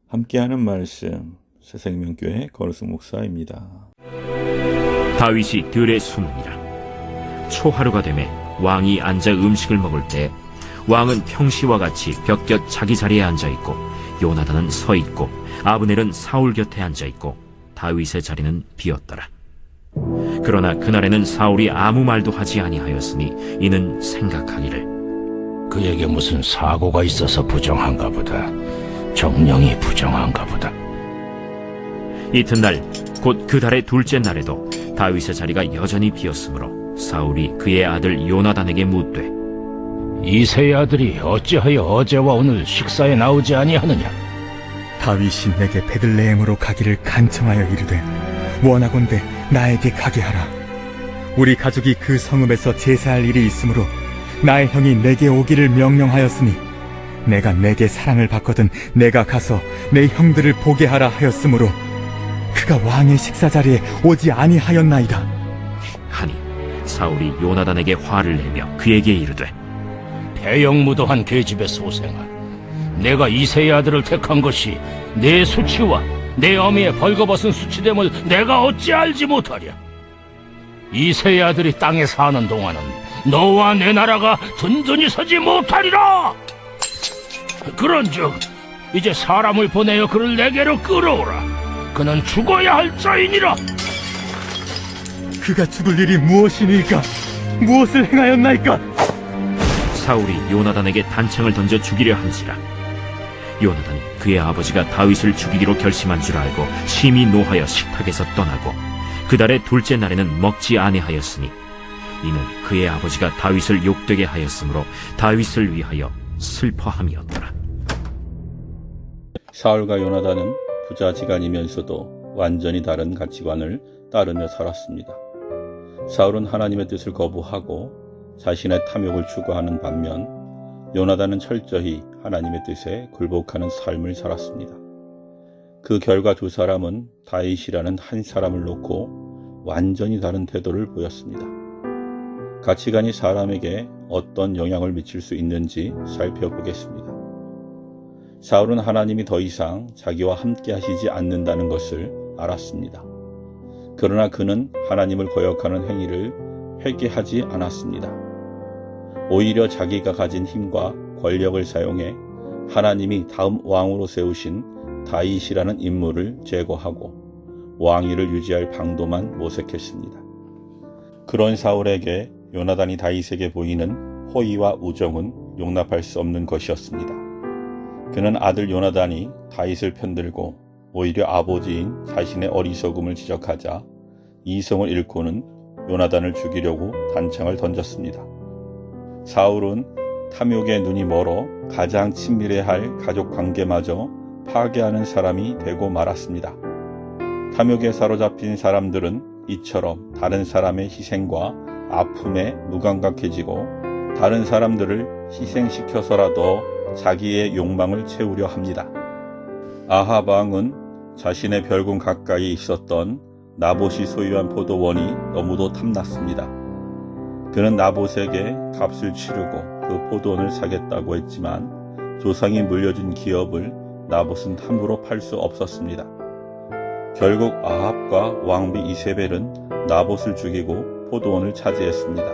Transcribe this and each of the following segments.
함께하는 말씀 새생명교회 거루승 목사입니다. 다윗이 들에 숨으니라. 초하루가 되매 왕이 앉아 음식을 먹을 때 왕은 평시와 같이 벽곁 자기 자리에 앉아있고 요나단은 서있고 아브넬은 사울 곁에 앉아있고 다윗의 자리는 비었더라. 그러나 그날에는 사울이 아무 말도 하지 아니하였으니 이는 생각하기를 그에게 무슨 사고가 있어서 부정한가 보다. 정령이 부정한가 보다. 이튿날 곧 그 달의 둘째 날에도 다윗의 자리가 여전히 비었으므로 사울이 그의 아들 요나단에게 묻되 이새의 아들이 어찌하여 어제와 오늘 식사에 나오지 아니하느냐? 다윗이 내게 베들레헴으로 가기를 간청하여 이르되 원하건대 나에게 가게 하라. 우리 가족이 그 성읍에서 제사할 일이 있으므로 나의 형이 내게 오기를 명령하였으니 내가 내게 사랑을 받거든 내가 가서 내 형들을 보게 하라 하였으므로 그가 왕의 식사 자리에 오지 아니하였나이다 하니 사울이 요나단에게 화를 내며 그에게 이르되 배영무도한 계집의 소생아, 내가 이새의 아들을 택한 것이 내 수치와 내 어미의 벌거벗은 수치됨을 내가 어찌 알지 못하랴? 이새의 아들이 땅에 사는 동안은 너와 내 나라가 든든히 서지 못하리라. 그런즉 이제 사람을 보내어 그를 내게로 끌어오라. 그는 죽어야 할 자이니라. 그가 죽을 일이 무엇이니까? 무엇을 행하였나이까? 사울이 요나단에게 단창을 던져 죽이려 한지라. 요나단이 그의 아버지가 다윗을 죽이기로 결심한 줄 알고 심히 노하여 식탁에서 떠나고 그 달의 둘째 날에는 먹지 아니하였으니 이는 그의 아버지가 다윗을 욕되게 하였으므로 다윗을 위하여 슬퍼함이었더라. 사울과 요나단은 부자지간이면서도 완전히 다른 가치관을 따르며 살았습니다. 사울은 하나님의 뜻을 거부하고 자신의 탐욕을 추구하는 반면 요나단은 철저히 하나님의 뜻에 굴복하는 삶을 살았습니다. 그 결과 두 사람은 다윗이라는 한 사람을 놓고 완전히 다른 태도를 보였습니다. 가치관이 사람에게 어떤 영향을 미칠 수 있는지 살펴보겠습니다. 사울은 하나님이 더 이상 자기와 함께 하시지 않는다는 것을 알았습니다. 그러나 그는 하나님을 거역하는 행위를 회개하지 않았습니다. 오히려 자기가 가진 힘과 권력을 사용해 하나님이 다음 왕으로 세우신 다윗이라는 인물을 제거하고 왕위를 유지할 방도만 모색했습니다. 그런 사울에게 요나단이 다윗에게 보이는 호의와 우정은 용납할 수 없는 것이었습니다. 그는 아들 요나단이 다윗을 편들고 오히려 아버지인 자신의 어리석음을 지적하자 이성을 잃고는 요나단을 죽이려고 단창을 던졌습니다. 사울은 탐욕에 눈이 멀어 가장 친밀해야 할 가족 관계마저 파괴하는 사람이 되고 말았습니다. 탐욕에 사로잡힌 사람들은 이처럼 다른 사람의 희생과 아픔에 무감각해지고 다른 사람들을 희생시켜서라도 자기의 욕망을 채우려 합니다. 아합 왕은 자신의 별궁 가까이 있었던 나봇이 소유한 포도원이 너무도 탐났습니다. 그는 나봇에게 값을 치르고 그 포도원을 사겠다고 했지만 조상이 물려준 기업을 나봇은 함부로 팔 수 없었습니다. 결국 아합과 왕비 이세벨은 나봇을 죽이고 포도원을 차지했습니다.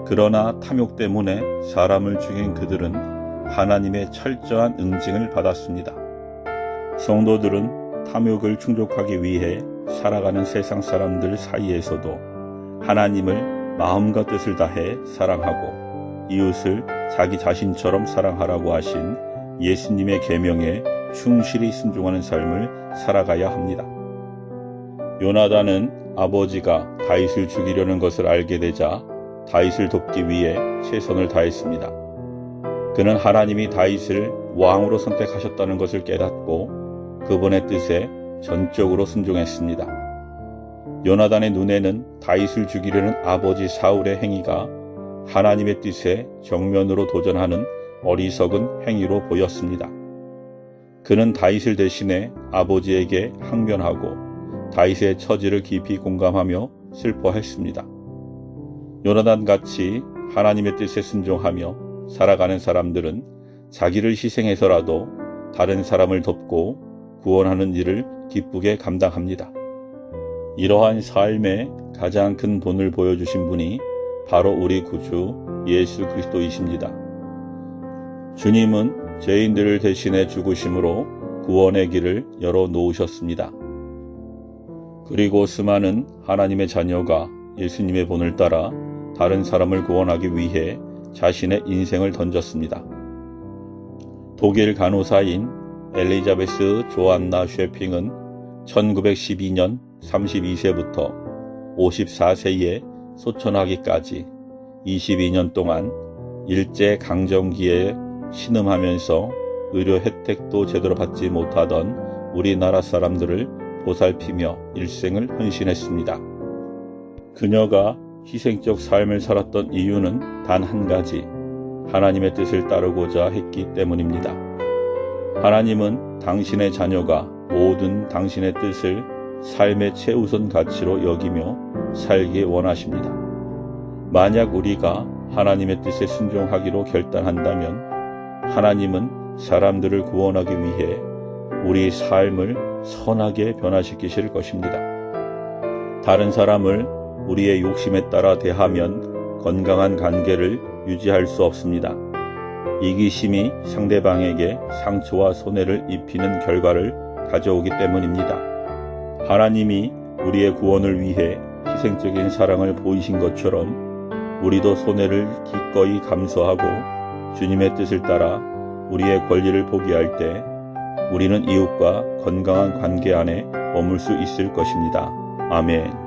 그러나 탐욕 때문에 사람을 죽인 그들은 하나님의 철저한 응징을 받았습니다. 성도들은 탐욕을 충족하기 위해 살아가는 세상 사람들 사이에서도 하나님을 마음과 뜻을 다해 사랑하고 이웃을 자기 자신처럼 사랑하라고 하신 예수님의 계명에 충실히 순종하는 삶을 살아가야 합니다. 요나단은 아버지가 다윗을 죽이려는 것을 알게 되자 다윗을 돕기 위해 최선을 다했습니다. 그는 하나님이 다윗을 왕으로 선택하셨다는 것을 깨닫고 그분의 뜻에 전적으로 순종했습니다. 요나단의 눈에는 다윗을 죽이려는 아버지 사울의 행위가 하나님의 뜻에 정면으로 도전하는 어리석은 행위로 보였습니다. 그는 다윗을 대신해 아버지에게 항변하고 다윗의 처지를 깊이 공감하며 슬퍼했습니다. 요나단같이 하나님의 뜻에 순종하며 살아가는 사람들은 자기를 희생해서라도 다른 사람을 돕고 구원하는 일을 기쁘게 감당합니다. 이러한 삶의 가장 큰 본을 보여주신 분이 바로 우리 구주 예수 그리스도이십니다. 주님은 죄인들을 대신해 죽으심으로 구원의 길을 열어놓으셨습니다. 그리고 수많은 하나님의 자녀가 예수님의 본을 따라 다른 사람을 구원하기 위해 자신의 인생을 던졌습니다. 독일 간호사인 엘리자베스 조안나 쉐핑은 1912년 32세부터 54세에 소천하기까지 22년 동안 일제강점기에 신음하면서 의료 혜택도 제대로 받지 못하던 우리나라 사람들을 보살피며 일생을 헌신했습니다. 그녀가 희생적 삶을 살았던 이유는 단 한 가지, 하나님의 뜻을 따르고자 했기 때문입니다. 하나님은 당신의 자녀가 모든 당신의 뜻을 삶의 최우선 가치로 여기며 살기 원하십니다. 만약 우리가 하나님의 뜻에 순종하기로 결단한다면 하나님은 사람들을 구원하기 위해 우리 삶을 선하게 변화시키실 것입니다. 다른 사람을 우리의 욕심에 따라 대하면 건강한 관계를 유지할 수 없습니다. 이기심이 상대방에게 상처와 손해를 입히는 결과를 가져오기 때문입니다. 하나님이 우리의 구원을 위해 희생적인 사랑을 보이신 것처럼 우리도 손해를 기꺼이 감수하고 주님의 뜻을 따라 우리의 권리를 포기할 때 우리는 이웃과 건강한 관계 안에 머물 수 있을 것입니다. 아멘.